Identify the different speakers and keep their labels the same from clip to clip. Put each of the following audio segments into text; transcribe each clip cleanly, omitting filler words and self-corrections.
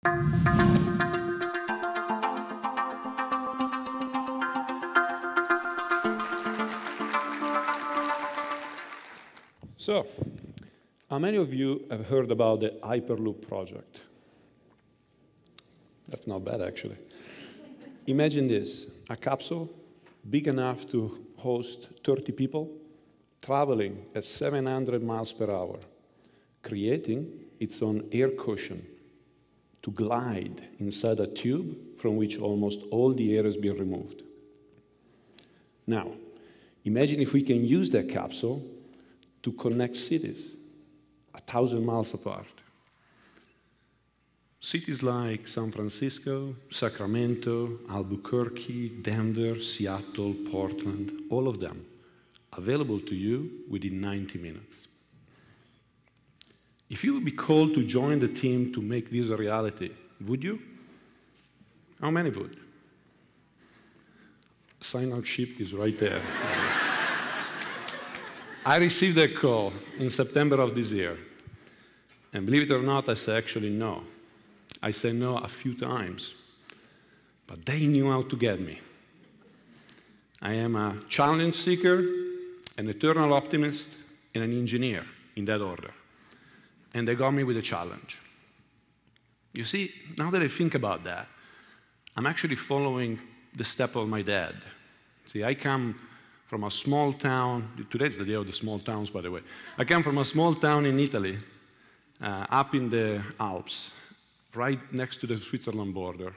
Speaker 1: So, how many of you have heard about the Hyperloop project? That's not bad, actually. Imagine this, a capsule big enough to host 30 people, traveling at 700 miles per hour, creating its own air cushion to glide inside a tube from which almost all the air has been removed. Now, imagine if we can use that capsule to connect cities 1,000 miles apart. Cities like San Francisco, Sacramento, Albuquerque, Denver, Seattle, Portland, all of them available to you within 90 minutes. If you would be called to join the team to make this a reality, would you? How many would? Sign-up sheet is right there. I received a call in September of this year. And believe it or not, I said actually no. I said no a few times. But they knew how to get me. I am a challenge seeker, an eternal optimist, and an engineer, in that order. And they got me with a challenge. You see, now that I think about that, I'm actually following the step of my dad. See, I come from a small town. Today's the day of the small towns, by the way. I come from a small town in Italy, up in the Alps, right next to the Switzerland border.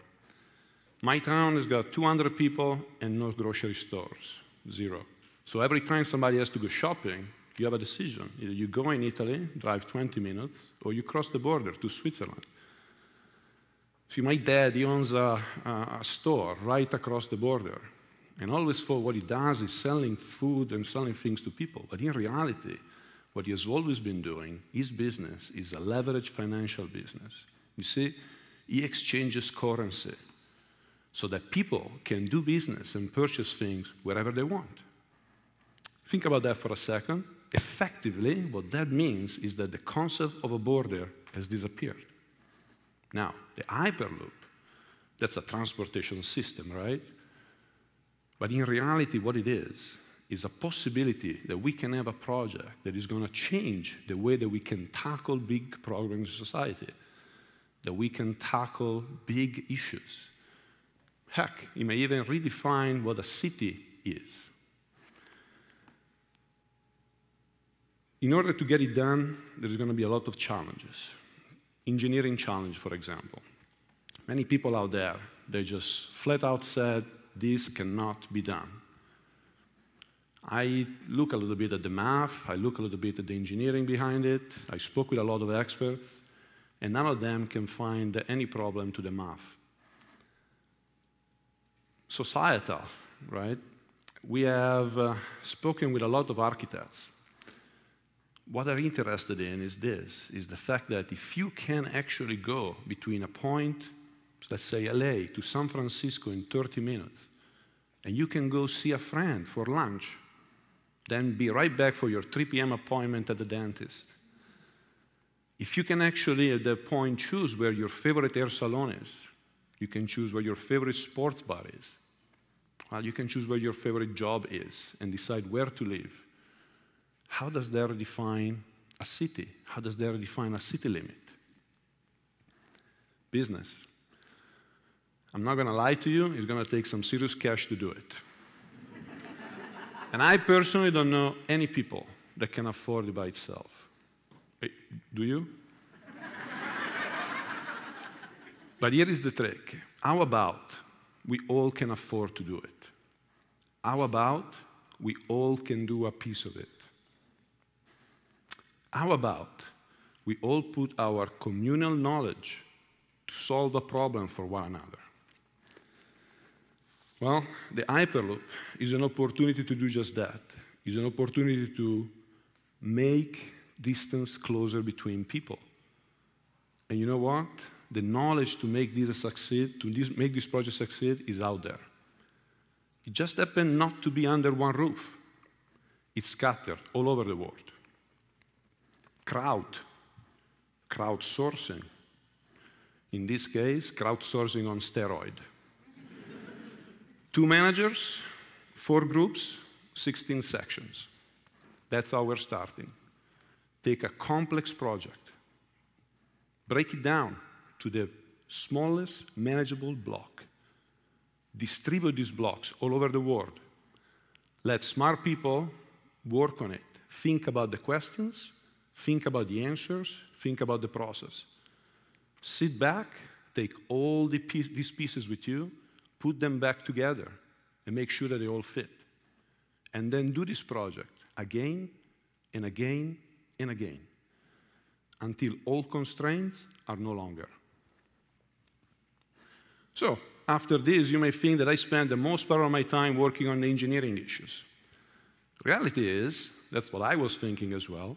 Speaker 1: My town has got 200 people and no grocery stores, 0. So every time somebody has to go shopping, you have a decision. Either you go in Italy, drive 20 minutes, or you cross the border to Switzerland. See, my dad, he owns a store right across the border. And I always thought what he does is selling food and selling things to people. But in reality, what he has always been doing, his business is a leveraged financial business. You see, he exchanges currency so that people can do business and purchase things wherever they want. Think about that for a second. Effectively, what that means is that the concept of a border has disappeared. Now, the Hyperloop, that's a transportation system, right? But in reality, what it is a possibility that we can have a project that is going to change the way that we can tackle big problems in society, that we can tackle big issues. Heck, it may even redefine what a city is. In order to get it done, there's going to be a lot of challenges. Engineering challenge, for example. Many people out there, they just flat out said, this cannot be done. I look a little bit at the math, I look a little bit at the engineering behind it, I spoke with a lot of experts, and none of them can find any problem to the math. Societal, right? We have spoken with a lot of architects. What they're interested in is this, is the fact that if you can actually go between a point, let's say LA, to San Francisco in 30 minutes, and you can go see a friend for lunch, then be right back for your 3 p.m. appointment at the dentist. If you can actually, at that point, choose where your favorite hair salon is, you can choose where your favorite sports bar is, well, you can choose where your favorite job is and decide where to live. How does that define a city? How does that define a city limit? Business. I'm not going to lie to you, it's going to take some serious cash to do it. And I personally don't know any people that can afford it by itself. Do you? But here is the trick. How about we all can afford to do it? How about we all can do a piece of it? How about we all put our communal knowledge to solve a problem for one another? Well, the Hyperloop is an opportunity to do just that. It's an opportunity to make distance closer between people. And you know what? The knowledge to make this succeed, make this project succeed, is out there. It just happened not to be under one roof. It's scattered all over the world. Crowdsourcing. In this case, crowdsourcing on steroid. 2 managers, 4 groups, 16 sections. That's how we're starting. Take a complex project, break it down to the smallest manageable block. Distribute these blocks all over the world. Let smart people work on it. Think about the questions, think about the answers, think about the process. Sit back, take all these pieces with you, put them back together, and make sure that they all fit. And then do this project again and again and again, until all constraints are no longer. So, after this, you may think that I spend the most part of my time working on the engineering issues. Reality is, that's what I was thinking as well,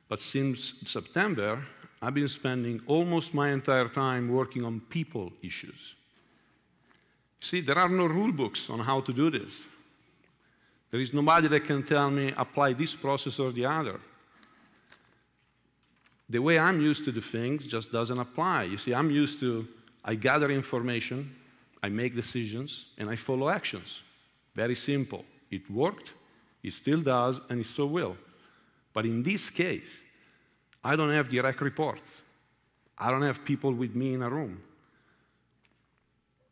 Speaker 1: but since September, I've been spending almost my entire time working on people issues. See, there are no rule books on how to do this. There is nobody that can tell me, apply this process or the other. The way I'm used to do things just doesn't apply. You see, I'm used to, I gather information, I make decisions, and I follow actions. Very simple. It worked, it still does, and it still will. But in this case, I don't have direct reports. I don't have people with me in a room.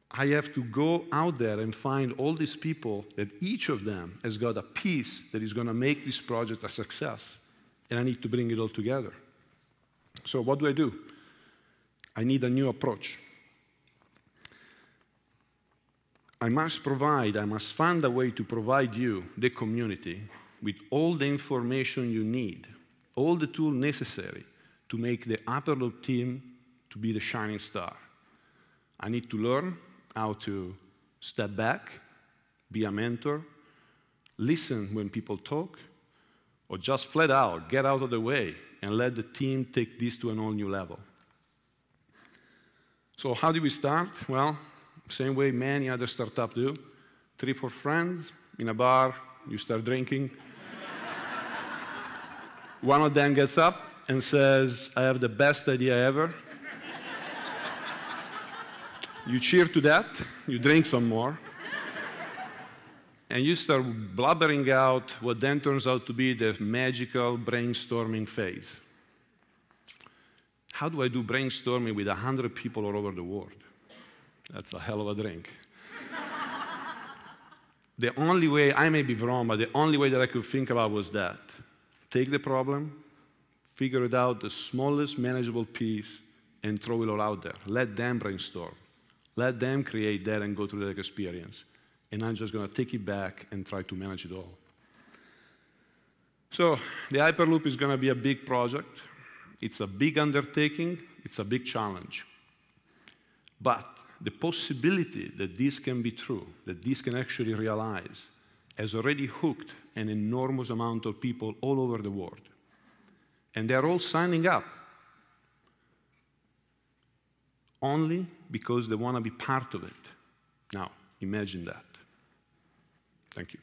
Speaker 1: I have to go out there and find all these people that each of them has got a piece that is going to make this project a success. And I need to bring it all together. So what do? I need a new approach. I must find a way to provide you, the community, with all the information you need, all the tools necessary to make the Hyperloop team to be the shining star. I need to learn how to step back, be a mentor, listen when people talk, or just flat out get out of the way and let the team take this to an all new level. So how do we start? Well, same way many other startups do. 3, 4 friends in a bar, you start drinking. One of them gets up and says, I have the best idea ever. You cheer to that, you drink some more, and you start blubbering out what then turns out to be the magical brainstorming phase. How do I do brainstorming with 100 people all over the world? That's a hell of a drink. The only way, I may be wrong, but the only way that I could think about was that. Take the problem, figure it out, the smallest manageable piece, and throw it all out there. Let them brainstorm. Let them create that and go through that experience. And I'm just going to take it back and try to manage it all. So the Hyperloop is going to be a big project. It's a big undertaking. It's a big challenge. But the possibility that this can be true, that this can actually realize, has already hooked an enormous amount of people all over the world. And they're all signing up only because they want to be part of it. Now, imagine that. Thank you.